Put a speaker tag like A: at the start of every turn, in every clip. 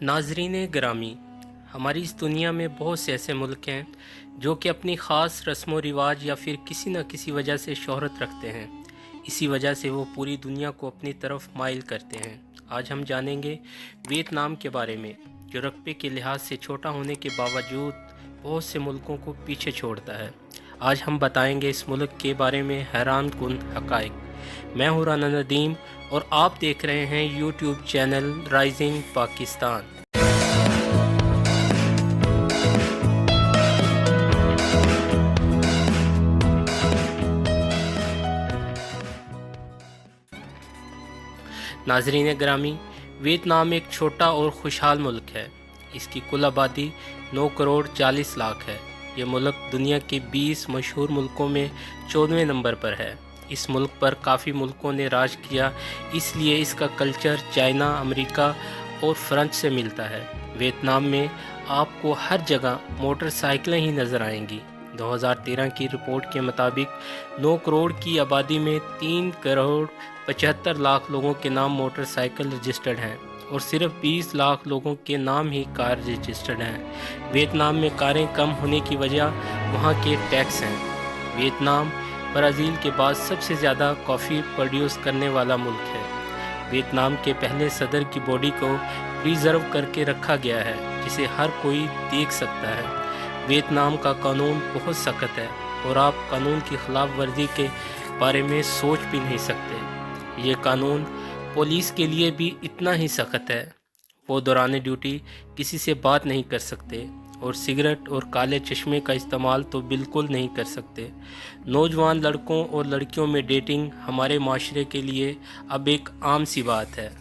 A: नाजरीन ग्रामी, हमारी इस दुनिया में बहुत से ऐसे मुल्क हैं जो कि अपनी ख़ास रस्म व रिवाज या फिर किसी न किसी वजह से शोहरत रखते हैं। इसी वजह से वो पूरी दुनिया को अपनी तरफ माइल करते हैं। आज हम जानेंगे वियतनाम के बारे में, जो रकबे के लिहाज से छोटा होने के बावजूद बहुत से मुल्कों को पीछे छोड़ता है। आज हम बताएंगे इस मुल्क के बारे में हैरान कुन हक़ाइक़। मैं हूँ राना नदीम और आप देख रहे हैं यूट्यूब चैनल राइजिंग पाकिस्तान। नाजरीन ग्रामी, वियतनाम एक छोटा और खुशहाल मुल्क है। इसकी कुल आबादी 9 करोड़ 40 लाख है। ये मुल्क दुनिया के 20 मशहूर मुल्कों में 14वें नंबर पर है। इस मुल्क पर काफ़ी मुल्कों ने राज किया, इसलिए इसका कल्चर चाइना, अमेरिका और फ्रांस से मिलता है। वियतनाम में आपको हर जगह मोटरसाइकिलें ही नज़र आएंगी। 2013 की रिपोर्ट के मुताबिक 9 करोड़ की आबादी में 3 करोड़ 75 लाख लोगों के नाम मोटरसाइकिल रजिस्टर्ड हैं और सिर्फ 20 लाख लोगों के नाम ही कार रजिस्टर्ड हैं। वियतनाम में कारें कम होने की वजह वहाँ के टैक्स हैं। वियतनाम ब्राज़ील के बाद सबसे ज़्यादा कॉफ़ी प्रोड्यूस करने वाला मुल्क है। वियतनाम के पहले सदर की बॉडी को प्रिजर्व करके रखा गया है, जिसे हर कोई देख सकता है। वियतनाम का कानून बहुत सख्त है और आप कानून की खिलाफ वर्जी के बारे में सोच भी नहीं सकते। ये कानून पुलिस के लिए भी इतना ही सख्त है। वो दौरान ड्यूटी किसी से बात नहीं कर सकते और सिगरेट और काले चश्मे का इस्तेमाल तो बिल्कुल नहीं कर सकते। नौजवान लड़कों और लड़कियों में डेटिंग हमारे माशरे के लिए अब एक आम सी बात है।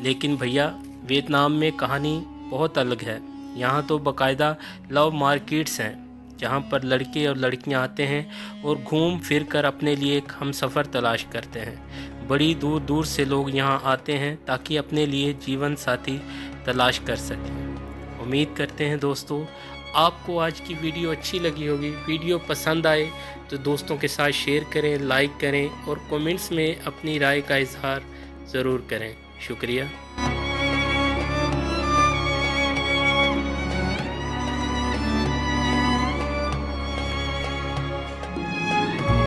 A: लेकिन भैया, वियतनाम में कहानी बहुत अलग है। यहाँ तो बाकायदा लव मार्केट्स हैं, जहाँ पर लड़के और लड़कियाँ आते हैं और घूम फिर कर अपने लिए एक हमसफ़र तलाश करते हैं। बड़ी दूर दूर से लोग यहाँ आते हैं ताकि अपने लिए जीवन साथी तलाश कर सकें। उम्मीद करते हैं दोस्तों आपको आज की वीडियो अच्छी लगी होगी। वीडियो पसंद आए तो दोस्तों के साथ शेयर करें, लाइक करें और कमेंट्स में अपनी राय का इजहार ज़रूर करें। शुक्रिया।